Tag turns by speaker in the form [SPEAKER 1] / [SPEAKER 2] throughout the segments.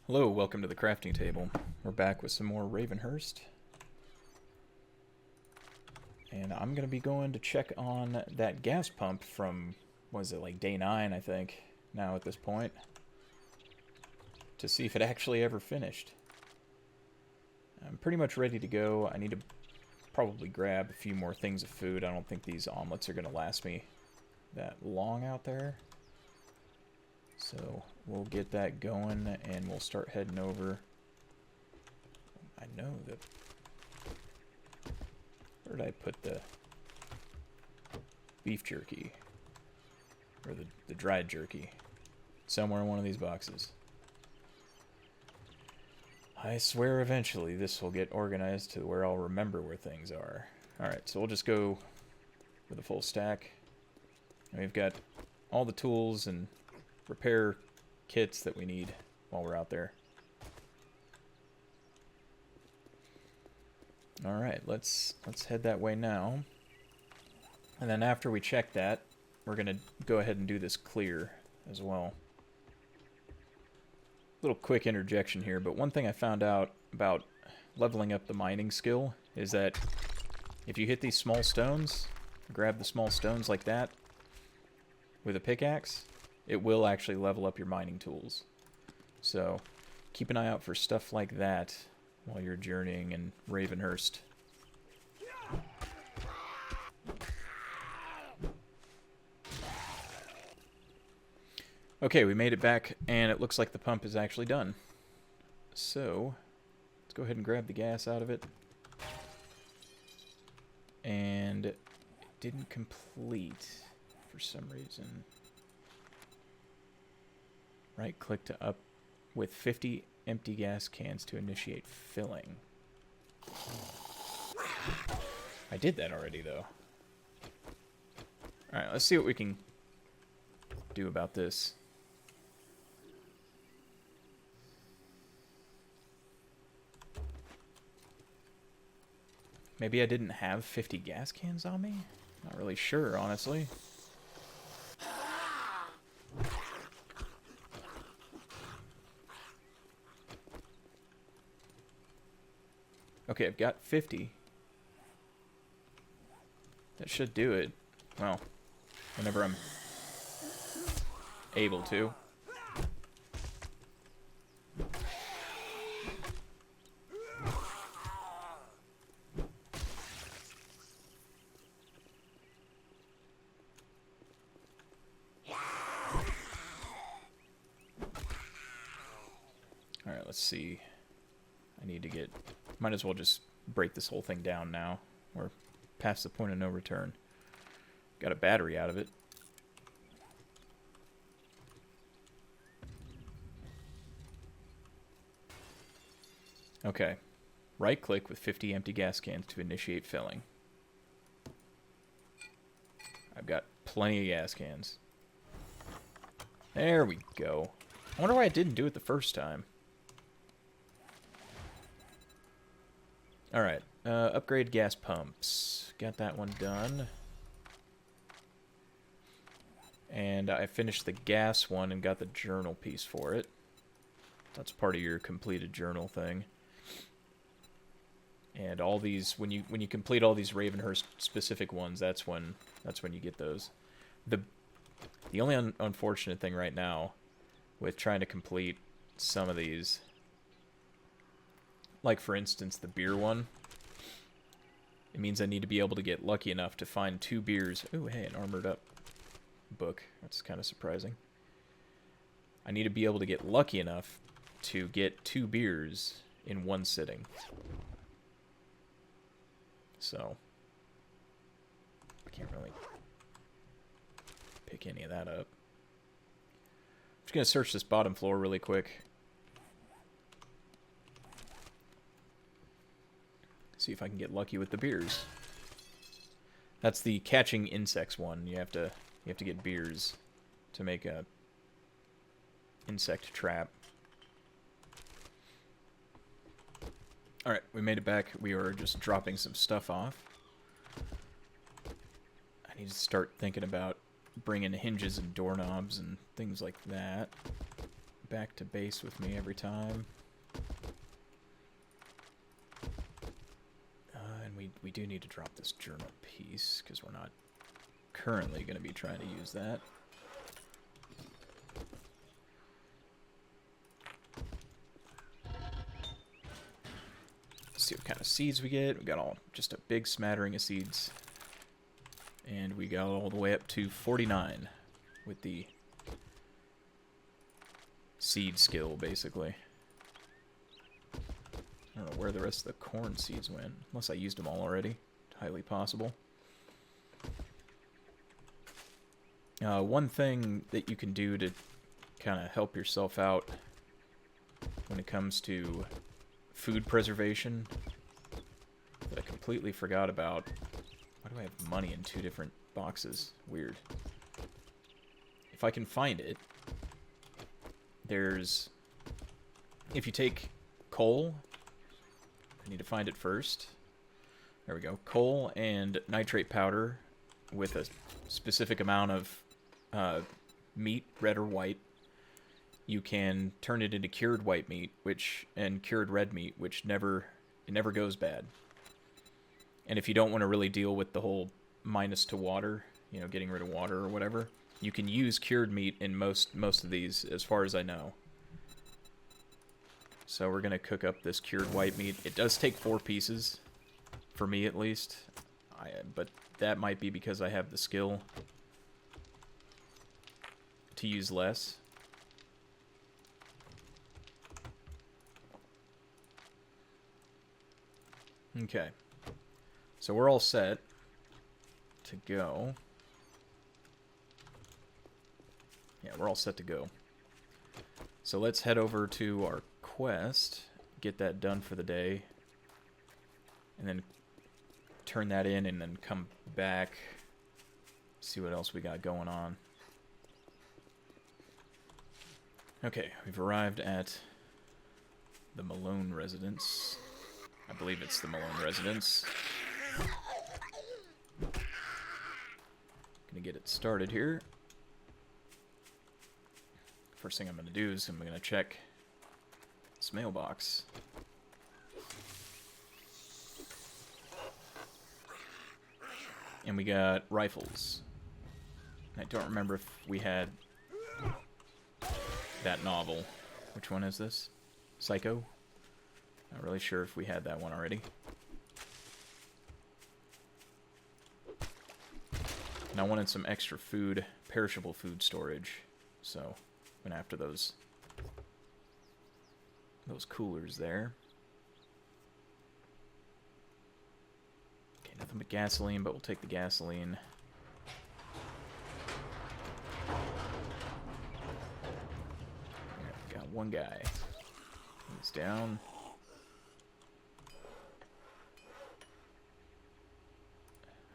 [SPEAKER 1] Hello, welcome to the crafting table. We're back with some more Ravenhearst. And I'm going to be going to check on that gas pump from, was it like day 9, I think, now at this point, to see if it actually ever finished. I'm pretty much ready to go. I need to probably grab a few more things of food. I don't think these omelets are going to last me that long out there. So we'll get that going and we'll start heading over. I know that... Where did I put the beef jerky? Or the dried jerky? Somewhere in one of these boxes. I swear eventually this will get organized to where I'll remember where things are. Alright, so we'll just go with a full stack. And we've got all the tools and repair kits that we need while we're out there. Alright, let's head that way now. And then after we check that, we're going to go ahead and do this clear as well. Little quick interjection here, but one thing I found out about leveling up the mining skill is that if you hit these small stones, grab the small stones like that with a pickaxe, it will actually level up your mining tools. So keep an eye out for stuff like that while you're journeying in Ravenhearst. Okay, we made it back, and it looks like the pump is actually done. So, let's go ahead and grab the gas out of it. And it didn't complete for some reason. Right-click to up with 50 empty gas cans to initiate filling. I did that already, though. Alright, let's see what we can do about this. Maybe I didn't have 50 gas cans on me? Not really sure, honestly. Okay, I've got 50. That should do it. Well, whenever I'm able to. Alright, let's see. I need to get... Might as well just break this whole thing down now. We're past the point of no return. Got a battery out of it. Okay. Right-click with 50 empty gas cans to initiate filling. I've got plenty of gas cans. There we go. I wonder why I didn't do it the first time. Alright, upgrade gas pumps. Got that one done. And I finished the gas one and got the journal piece for it. That's part of your completed journal thing. And all these, when you complete all these Ravenhearst specific ones, that's when you get those. The only unfortunate thing right now with trying to complete some of these, like for instance the beer one, it means I need to be able to get lucky enough to find 2 beers. Ooh, hey, an armored up book. That's kind of surprising. I need to be able to get lucky enough to get 2 beers in one sitting. So I can't really pick any of that up. I'm just going to search this bottom floor really quick. See if I can get lucky with the beers. That's the catching insects one. You have to get beers to make a insect trap. Alright, we made it back. We are just dropping some stuff off. I need to start thinking about bringing hinges and doorknobs and things like that. back to base with me every time. And we do need to drop this journal piece, because we're not currently going to be trying to use that. Let's see what kind of seeds we get. We got just a big smattering of seeds. And we got all the way up to 49 with the seed skill, basically. I don't know where the rest of the corn seeds went, unless I used them all already. Highly possible. One thing that you can do to kind of help yourself out when it comes to food preservation that I completely forgot about. Why do I have money in 2 different boxes? Weird. If I can find it, there's... If you take coal... I need to find it first. There we go. Coal and nitrate powder with a specific amount of meat, red or white. You can turn it into cured white meat, and cured red meat, which never goes bad. And if you don't want to really deal with the whole minus to water, you know, getting rid of water or whatever, you can use cured meat in most of these, as far as I know. So we're going to cook up this cured white meat. It does take 4 pieces, for me at least. But that might be because I have the skill to use less. Okay. So we're all set to go. Yeah, we're all set to go. So let's head over to our quest, get that done for the day, and then turn that in and then come back, see what else we got going on. Okay, we've arrived at the Malone residence. I believe it's the Malone residence. Gonna get it started here. First thing I'm gonna do is I'm gonna check this mailbox. And we got rifles. I don't remember if we had that novel. Which one is this? Psycho? Not really sure if we had that one already. And I wanted some extra food, perishable food storage. So, went after those coolers there. Okay, nothing but gasoline, but we'll take the gasoline. Yeah, got one guy. He's down.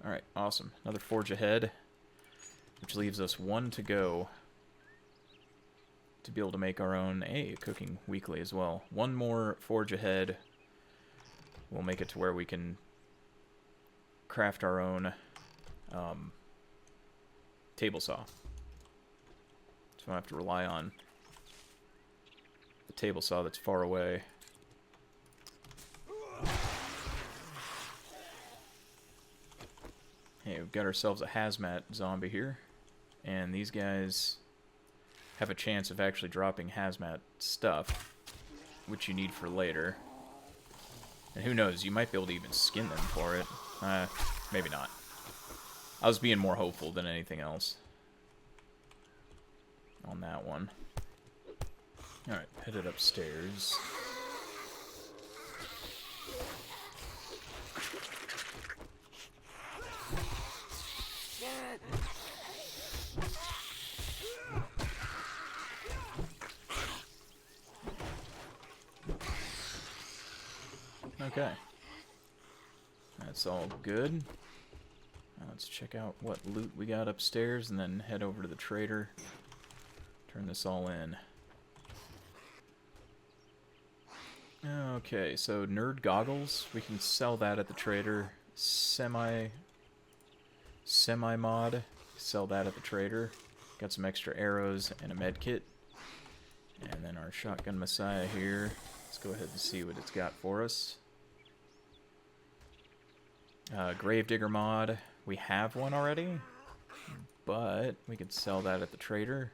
[SPEAKER 1] Alright, awesome. Another forge ahead, which leaves us 1 to go to be able to make our own cooking weekly as well. 1 more forge ahead. We'll make it to where we can craft our own table saw. So I don't have to rely on the table saw that's far away. Hey, we've got ourselves a hazmat zombie here. And these guys have a chance of actually dropping hazmat stuff, which you need for later. And who knows, you might be able to even skin them for it. Maybe not. I was being more hopeful than anything else on that one. Alright, headed upstairs. Okay. That's all good. Now let's check out what loot we got upstairs and then head over to the trader. Turn this all in. Okay, so nerd goggles. We can sell that at the trader. Semi-mod. Sell that at the trader. Got some extra arrows and a med kit. And then our Shotgun Messiah here. Let's go ahead and see what it's got for us. Gravedigger mod. We have one already, but we could sell that at the trader.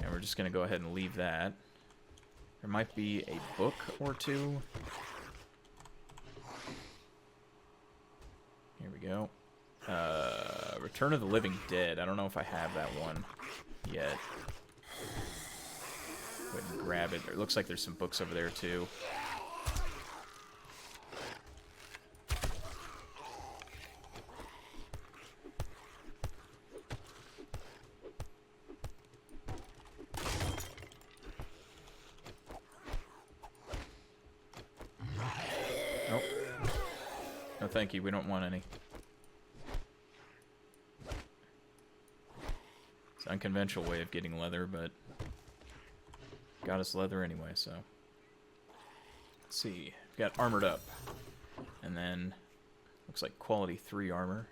[SPEAKER 1] And we're just going to go ahead and leave that. There might be a book or two. Here we go. Return of the Living Dead. I don't know if I have that one yet. Go ahead and grab it. It looks like there's some books over there too. Nope. No, thank you. We don't want any. It's an unconventional way of getting leather, but got us leather anyway, so. Let's see. We've got armored up. And then, looks like quality 3 armor.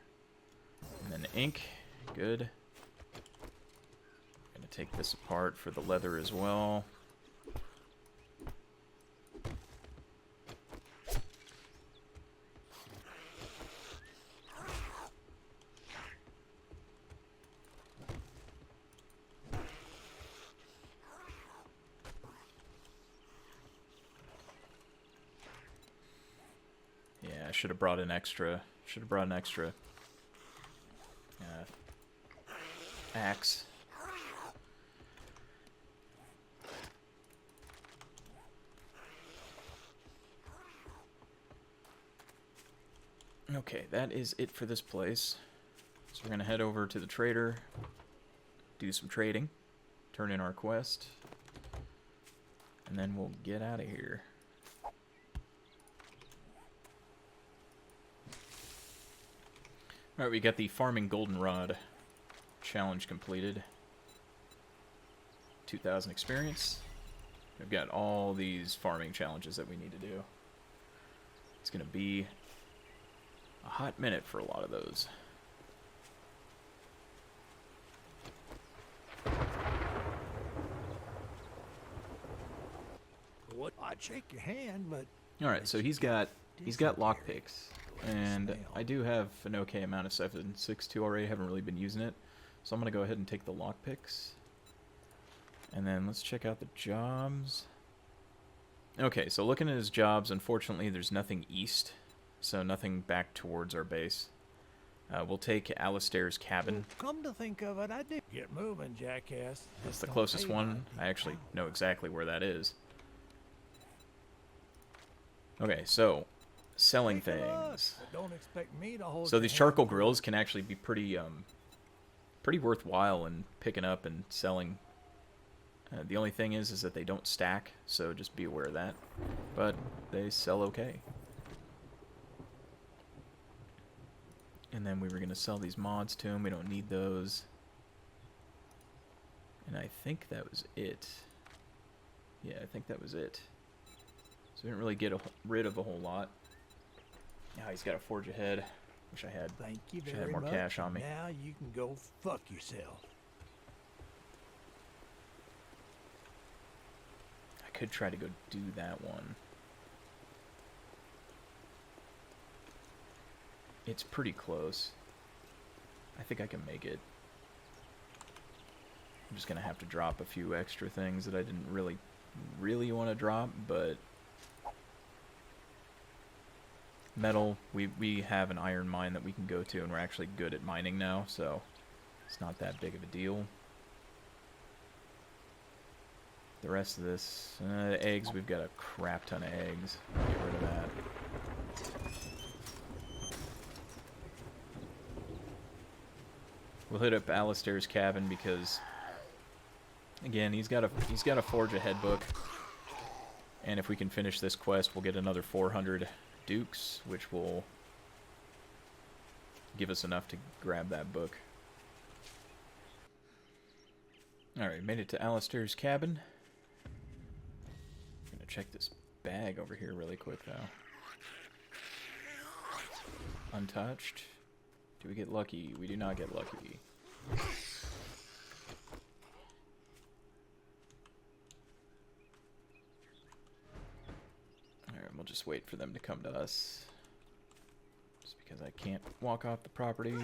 [SPEAKER 1] And then ink. Good. Gonna take this apart for the leather as well. Yeah, I should have brought an extra. Axe. Okay, that is it for this place. So we're gonna head over to the trader, do some trading, turn in our quest, and then we'll get out of here. Alright, we got the Farming Goldenrod challenge completed. 2,000 experience. We've got all these farming challenges that we need to do. It's going to be a hot minute for a lot of those.
[SPEAKER 2] What? I'd shake your hand, but...
[SPEAKER 1] Alright, so he's got lockpicks. And I do have an okay amount of 7.62 already. Haven't really been using it. So I'm going to go ahead and take the lockpicks. And then let's check out the jobs. Okay, so looking at his jobs, unfortunately there's nothing east. So nothing back towards our base. We'll take Alistair's cabin.
[SPEAKER 2] Come to think of it, I did get moving, jackass.
[SPEAKER 1] That's the closest one. I actually know exactly where that is. Okay, so... selling things.
[SPEAKER 2] Don't expect me to hold
[SPEAKER 1] so these charcoal grills can actually be pretty worthwhile in picking up and selling. The only thing is that they don't stack, so just be aware of that. But they sell okay. And then we were going to sell these mods to him. We don't need those. And I think that was it. Yeah, I think that was it. So we didn't really get rid of a whole lot. Yeah, he's got a forge ahead. Wish I had.
[SPEAKER 2] Thank you very
[SPEAKER 1] had more
[SPEAKER 2] much.
[SPEAKER 1] cash on me.
[SPEAKER 2] Now you can go fuck yourself.
[SPEAKER 1] I could try to go do that one. It's pretty close. I think I can make it. I'm just gonna have to drop a few extra things that I didn't really want to drop, but metal, we have an iron mine that we can go to, and we're actually good at mining now, so it's not that big of a deal. The rest of this, eggs, we've got a crap ton of eggs. Get rid of that. We'll hit up Alistair's cabin because, again, he's got a forge ahead book, and if we can finish this quest, we'll get another 400 dukes, which will give us enough to grab that book. Alright, made it to Alistair's cabin. I'm gonna check this bag over here really quick, though. Untouched. Do we get lucky? We do not get lucky. we'll just wait for them to come to us. Just because I can't walk off the property.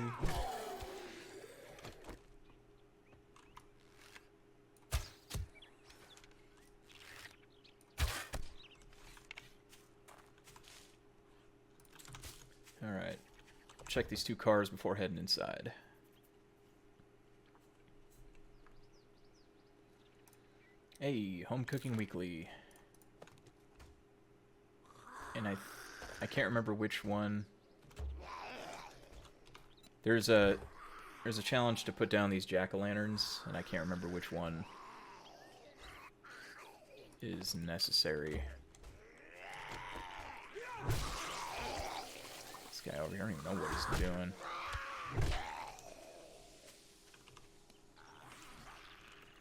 [SPEAKER 1] Alright. Check these 2 cars before heading inside. Hey, Home Cooking Weekly. And I can't remember which one. There's a challenge to put down these jack-o'-lanterns, and I can't remember which one is necessary. This guy over here, I don't even know what he's doing.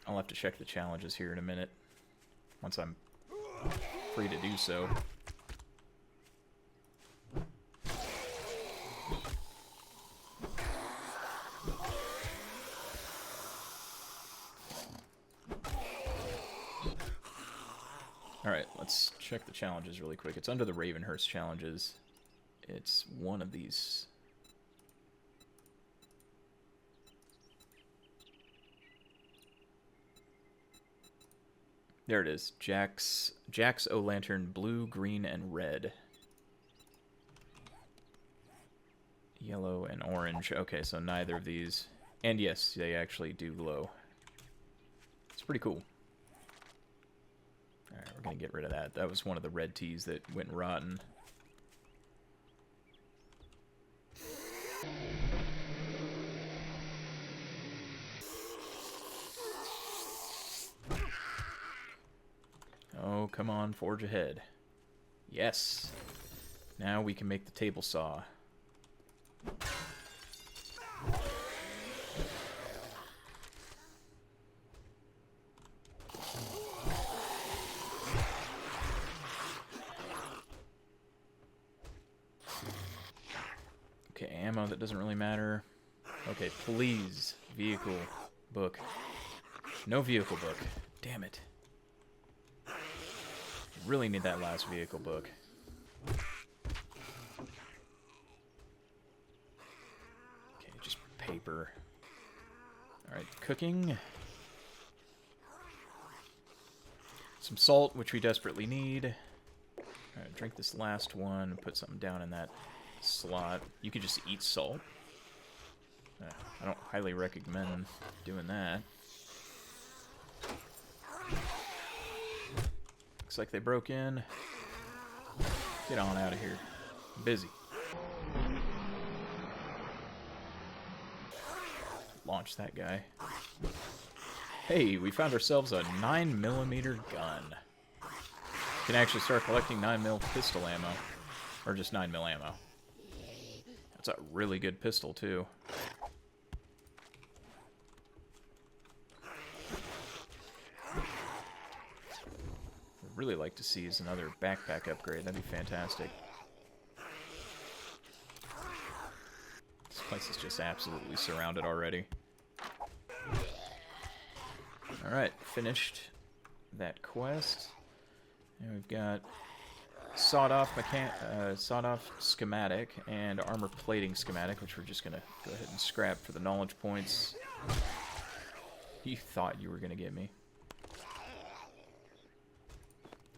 [SPEAKER 1] I'll have to check the challenges here in a minute, once I'm free to do so. Alright, let's check the challenges really quick. It's under the Ravenhearst challenges. It's one of these. There it is. Jack's O-Lantern blue, green, and red. Yellow and orange. Okay, so neither of these. And yes, they actually do glow. It's pretty cool. Alright, we're going to get rid of that. That was one of the red teas that went rotten. Oh, come on, forge ahead. Yes. Now we can make the table saw. Okay, ammo, that doesn't really matter. Okay, please, vehicle book. No vehicle book. Damn it. Really need that last vehicle book. Okay, just paper. Alright, cooking. Some salt, which we desperately need. Alright, drink this last one. Put something down in that slot. You could just eat salt. I don't highly recommend doing that. Looks like they broke in. Get on out of here. I'm busy. Launch that guy. Hey, we found ourselves a 9mm gun. You can actually start collecting 9mm pistol ammo. Or just 9mm ammo. That's a really good pistol, too. Really like to see is another backpack upgrade. That'd be fantastic. This place is just absolutely surrounded already. Alright, finished that quest. And we've got sawed-off schematic and armor plating schematic, which we're just going to go ahead and scrap for the knowledge points. You thought you were going to get me.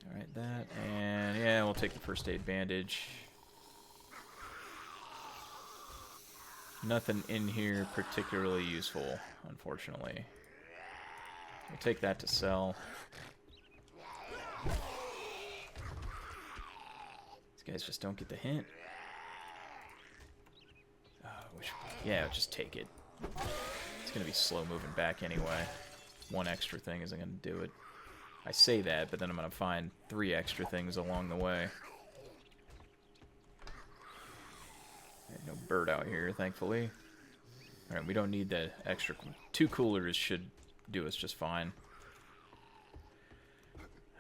[SPEAKER 1] Alright, that, and yeah, we'll take the first aid bandage. Nothing in here particularly useful, unfortunately. We'll take that to sell. These guys just don't get the hint. Yeah, just take it. It's going to be slow moving back anyway. One extra thing isn't going to do it. I say that, but then I'm going to find 3 extra things along the way. There's no bird out here, thankfully. Alright, we don't need the extra... 2 coolers should do us just fine.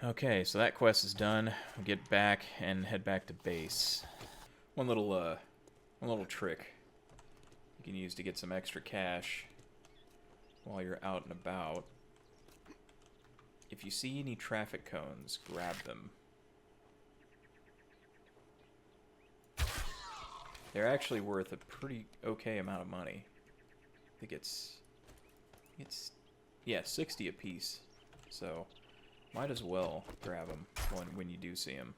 [SPEAKER 1] Okay, so that quest is done. We'll get back and head back to base. One little trick you can use to get some extra cash while you're out and about. If you see any traffic cones, grab them. They're actually worth a pretty okay amount of money. I think it's yeah, 60 a piece. So might as well grab them when you do see them.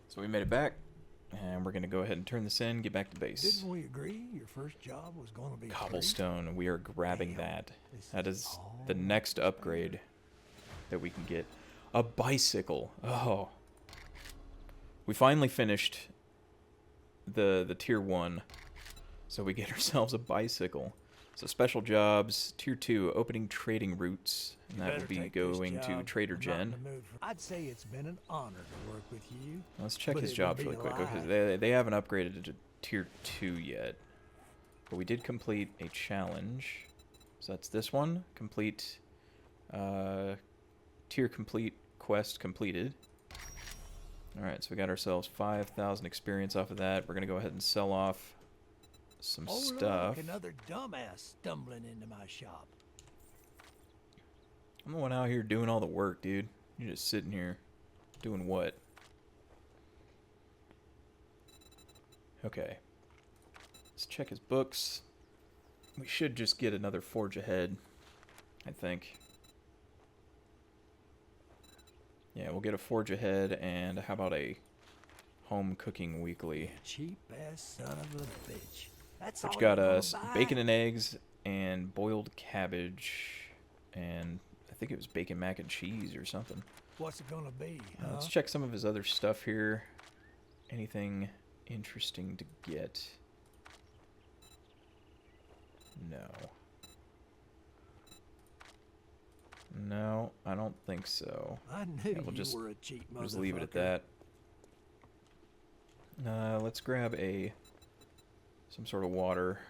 [SPEAKER 1] So we made it back, and we're gonna go ahead and turn this in, get back to base.
[SPEAKER 2] Didn't we agree your first job was going to be
[SPEAKER 1] Cobblestone, we are grabbing
[SPEAKER 2] Damn,
[SPEAKER 1] that.
[SPEAKER 2] this
[SPEAKER 1] That
[SPEAKER 2] is
[SPEAKER 1] is
[SPEAKER 2] all
[SPEAKER 1] the next upgrade that we can get. A bicycle. Oh. We finally finished the tier 1, so we get ourselves a bicycle. So special jobs, tier 2, opening trading routes, and that will be going to Trader Jen.
[SPEAKER 2] I'd say it's been an honor to work with you.
[SPEAKER 1] Let's check
[SPEAKER 2] but
[SPEAKER 1] his
[SPEAKER 2] it would
[SPEAKER 1] jobs
[SPEAKER 2] be
[SPEAKER 1] really
[SPEAKER 2] a
[SPEAKER 1] quick.
[SPEAKER 2] lie.
[SPEAKER 1] Okay, they haven't upgraded to tier 2 yet. But we did complete a challenge. So that's this one. Complete, tier complete, quest completed. Alright, so we got ourselves 5,000 experience off of that. We're going to go ahead and sell off some stuff.
[SPEAKER 2] Look, another dumbass stumbling into my shop.
[SPEAKER 1] I'm the one out here doing all the work, dude. You're just sitting here. Doing what? Okay. Let's check his books. We should just get another Forge Ahead, I think. Yeah, we'll get a Forge Ahead, and how about a Home Cooking Weekly?
[SPEAKER 2] Cheap ass son of a bitch. That's
[SPEAKER 1] Which
[SPEAKER 2] all
[SPEAKER 1] got
[SPEAKER 2] you're gonna
[SPEAKER 1] us
[SPEAKER 2] buy?
[SPEAKER 1] bacon and eggs, and boiled cabbage, and I think it was bacon mac and cheese or something.
[SPEAKER 2] What's it gonna be?
[SPEAKER 1] Let's check some of his other stuff here. Anything interesting to get? No. No, I don't think so.
[SPEAKER 2] I knew
[SPEAKER 1] Yeah, we'll
[SPEAKER 2] you
[SPEAKER 1] just-
[SPEAKER 2] were a cheap motherfucker.
[SPEAKER 1] Just leave it at that. Let's grab some sort of water.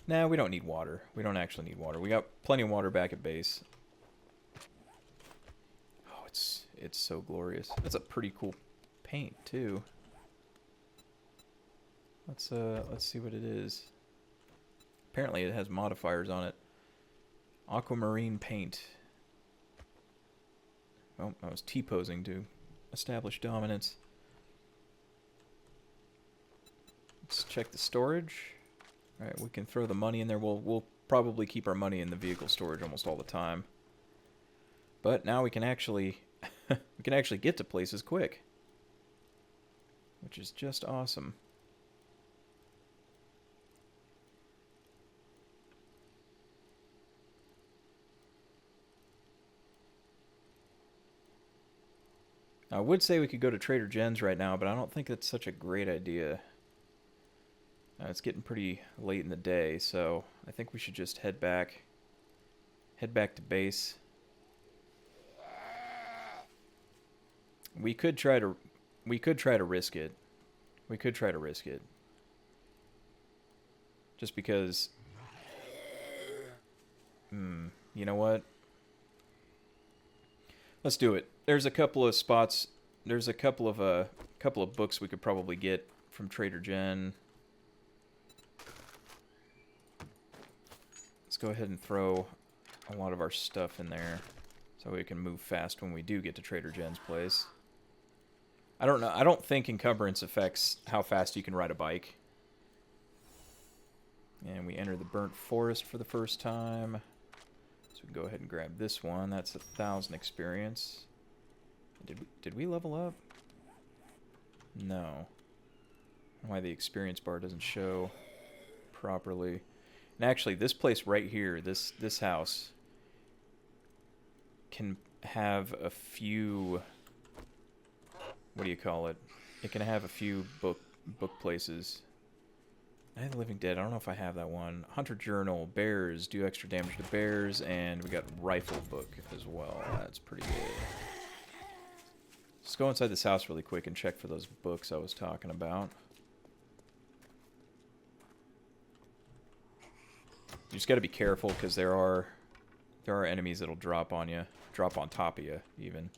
[SPEAKER 1] Nah, we don't need water. We don't actually need water. We got plenty of water back at base. Oh, it's so glorious. That's a pretty cool paint too. Let's see what it is. Apparently it has modifiers on it. Aquamarine paint. Oh, I was T-posing to establish dominance. Let's check the storage. Alright, we can throw the money in there. We'll probably keep our money in the vehicle storage almost all the time. But now we can actually we can actually get to places quick. Which is just awesome. I would say we could go to Trader Jen's right now, but I don't think that's such a great idea. It's getting pretty late in the day, so I think we should just head back to base. We could try to risk it. We could try to risk it. Just because you know what? Let's do it. There's a couple of spots. There's a couple of books we could probably get from Trader Jen. Let's go ahead and throw a lot of our stuff in there so we can move fast when we do get to Trader Jen's place. I don't know. I don't think encumbrance affects how fast you can ride a bike. And we enter the burnt forest for the first time. So we can go ahead and grab this one. That's 1,000 experience. Did we level up? No. I don't know why the experience bar doesn't show properly. And actually, this place right here, this house, can have a few. What do you call it? It can have a few book places. Night of the Living Dead. I don't know if I have that one. Hunter Journal. Bears. Do extra damage to bears. And we got Rifle Book as well. That's pretty good. Let's go inside this house really quick and check for those books I was talking about. You just got to be careful because there are enemies that'll drop on you. Drop on top of you, even.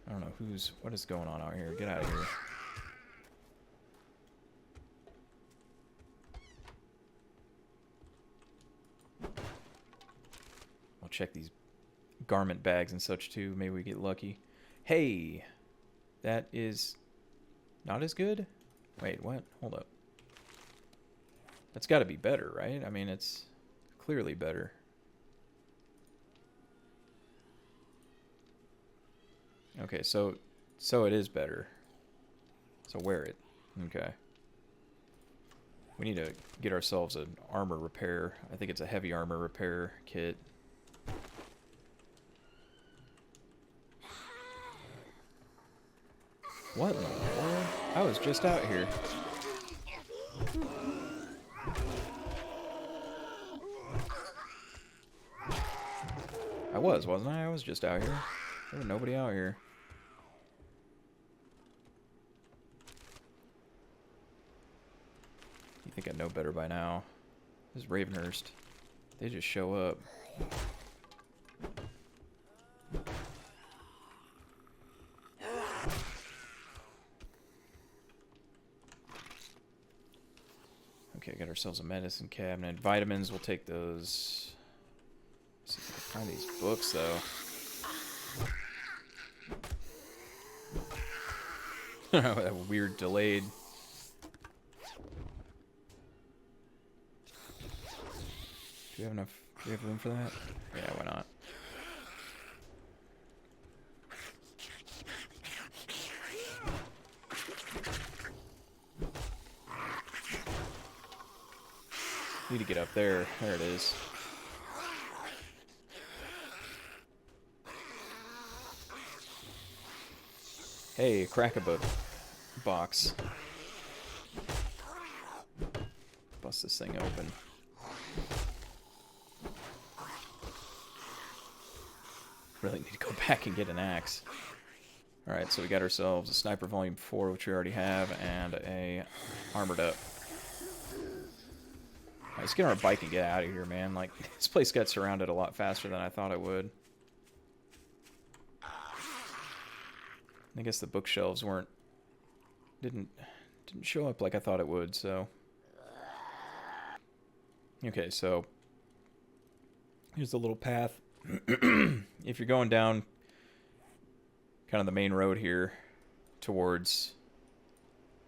[SPEAKER 1] I don't know what is going on out here. Get out of here. I'll check these garment bags and such too. Maybe we get lucky. Hey, that is not as good? Wait, what? Hold up. That's got to be better, right? I mean, it's clearly better. Okay, so it is better. So wear it. Okay. We need to get ourselves an armor repair. I think it's a heavy armor repair kit. What in the world? I was just out here. Wasn't I? I was just out here. There was nobody out here. You think I know better by now? This is Ravenhearst. They just show up. Okay, got ourselves a medicine cabinet. Vitamins, we'll take those. Let's see if I can find these books, though. That weird delayed. Do we have room for that? Yeah, why not? Need to get up there. There it is. Hey, crack a box. Bust this thing open. Really need to go back and get an axe. Alright, so we got ourselves a Sniper Volume 4, which we already have, and a Armored Up. Right, let's get on our bike and get out of here, man. Like, this place got surrounded a lot faster than I thought it would. I guess the bookshelves didn't show up like I thought it would, so. Okay, so here's the little path. If you're going down kind of the main road here towards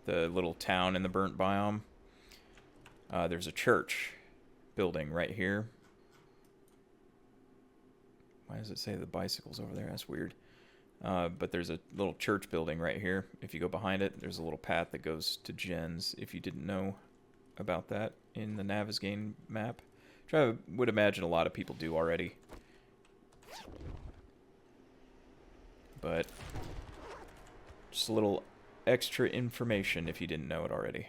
[SPEAKER 1] the little town in the burnt biome, there's a church building right here. Why does it say the bicycle's over there? That's weird. But there's a little church building right here. If you go behind it, there's a little path that goes to Jen's, if you didn't know about that in the Navezgane map. Which I would imagine a lot of people do already. But just a little extra information if you didn't know it already.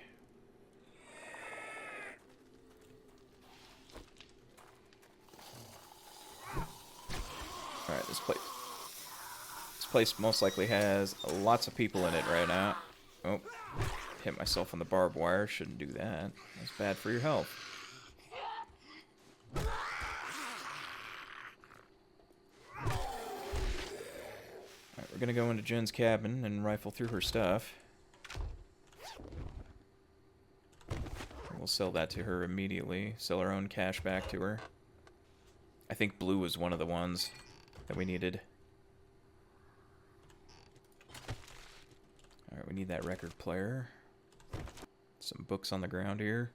[SPEAKER 1] Alright, this place most likely has lots of people in it right now. Oh, hit myself on the barbed wire. Shouldn't do that. That's bad for your health. Alright, we're gonna go into Jen's cabin and rifle through her stuff. We'll sell that to her immediately. Sell our own cash back to her. I think blue was one of the ones that we needed. Alright, we need that record player. Some books on the ground here.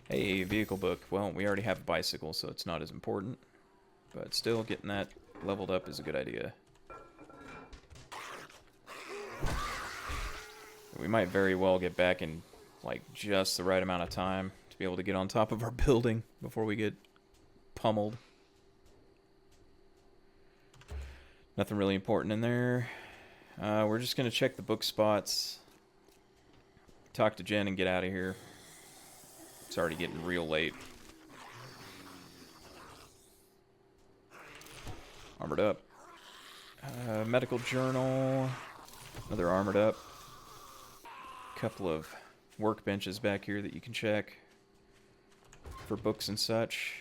[SPEAKER 1] Hey, vehicle book. Well, we already have a bicycle, so it's not as important. But still, getting that leveled up is a good idea. We might very well get back in, like, just the right amount of time to be able to get on top of our building before we get pummeled. Nothing really important in there. We're just going to check the book spots. Talk to Jen and get out of here. It's already getting real late. Armored Up. Medical journal. Another Armored Up. Couple of workbenches back here that you can check for books and such.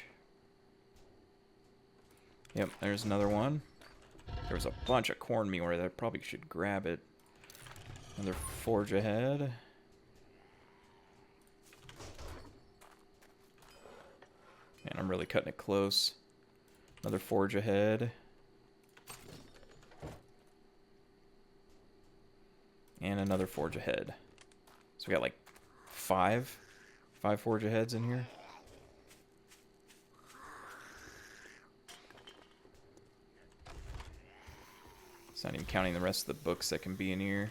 [SPEAKER 1] Yep, there's another one. There was a bunch of cornmeal right there. I probably should grab it. Another forge ahead. Man, I'm really cutting it close. Another forge ahead. And another forge ahead. So we got like five forge aheads in here. It's not even counting the rest of the books that can be in here.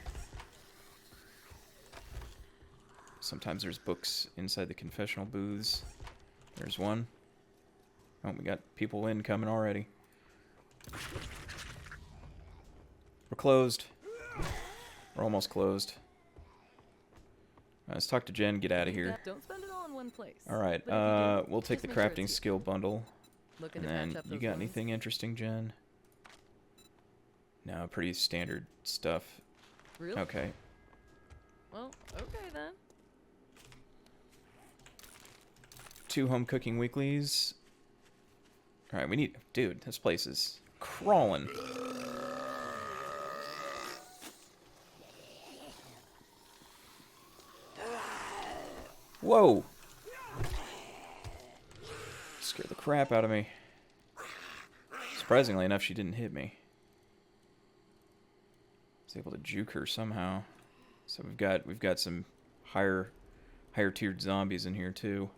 [SPEAKER 1] Sometimes there's books inside the confessional booths. There's one. Oh, we got people incoming already. We're closed. We're almost closed. Let's talk to Jen, get out of here.
[SPEAKER 3] Don't spend it all in one place.
[SPEAKER 1] Alright, we'll take the crafting skill bundle. And then, you got anything interesting, Jen? No, pretty standard stuff.
[SPEAKER 3] Really?
[SPEAKER 1] Okay.
[SPEAKER 3] Well, okay then.
[SPEAKER 1] 2 home cooking weeklies. Alright, we need... Dude, this place is crawling. Whoa! Scared the crap out of me. Surprisingly enough, she didn't hit me. I was able to juke her somehow. So we've got some higher tiered zombies in here too.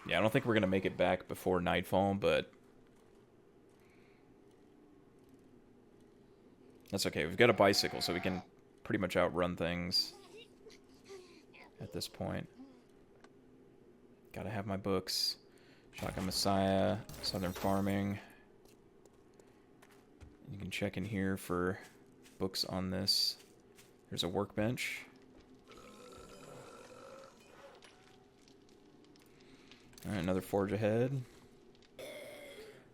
[SPEAKER 1] Yeah, I don't think we're gonna make it back before nightfall, but that's okay. We've got a bicycle, so we can pretty much outrun things at this point. Gotta have my books. Shotgun Messiah, Southern Farming. You can check in here for books on this. There's a workbench. Alright, another forge ahead.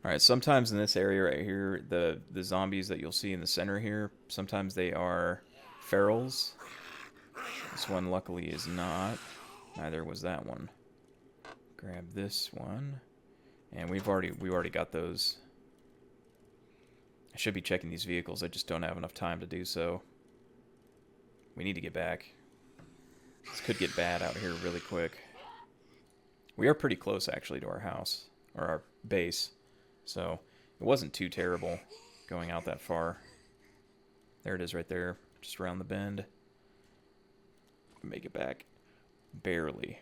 [SPEAKER 1] Alright, sometimes in this area right here, the zombies that you'll see in the center here, sometimes they are ferals. This one luckily is not. Neither was that one. Grab this one. And we've already got those. I should be checking these vehicles, I just don't have enough time to do so. We need to get back. This could get bad out here really quick. We are pretty close actually to our house, or our base. So it wasn't too terrible going out that far. There it is right there, just around the bend. Make it back. Barely.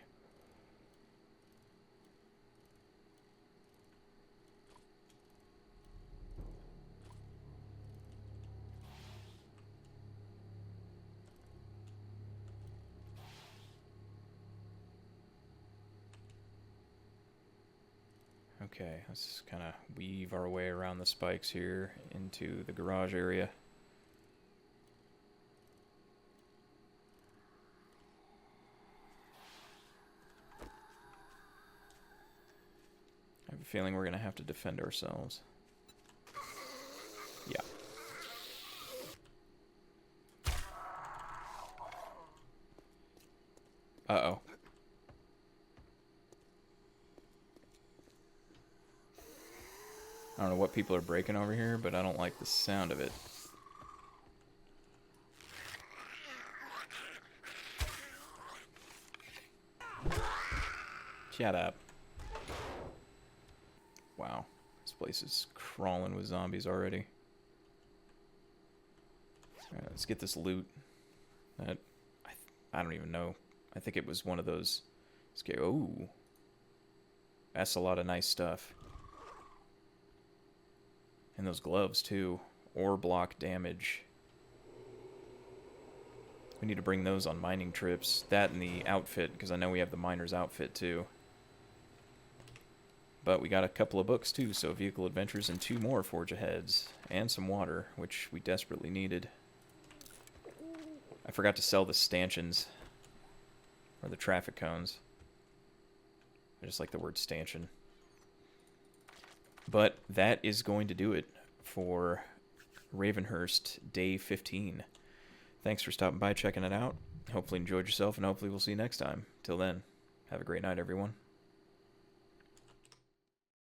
[SPEAKER 1] Okay, let's kind of weave our way around the spikes here into the garage area. I have a feeling we're going to have to defend ourselves. Yeah. Uh-oh. I don't know what people are breaking over here, but I don't like the sound of it. Shut up. Wow. This place is crawling with zombies already. Alright, let's get this loot. I don't even know. I think it was one of those... Ooh. That's a lot of nice stuff. And those gloves, too. Ore block damage. We need to bring those on mining trips. That and the outfit, because I know we have the miner's outfit, too. But we got a couple of books, too, so Vehicle Adventures and 2 more Forge Aheads. And some water, which we desperately needed. I forgot to sell the stanchions. Or the traffic cones. I just like the word stanchion. But that is going to do it for Ravenhearst Day 15. Thanks for stopping by, checking it out. hopefully enjoyed yourself, and hopefully we'll see you next time. Till then, have a great night, everyone.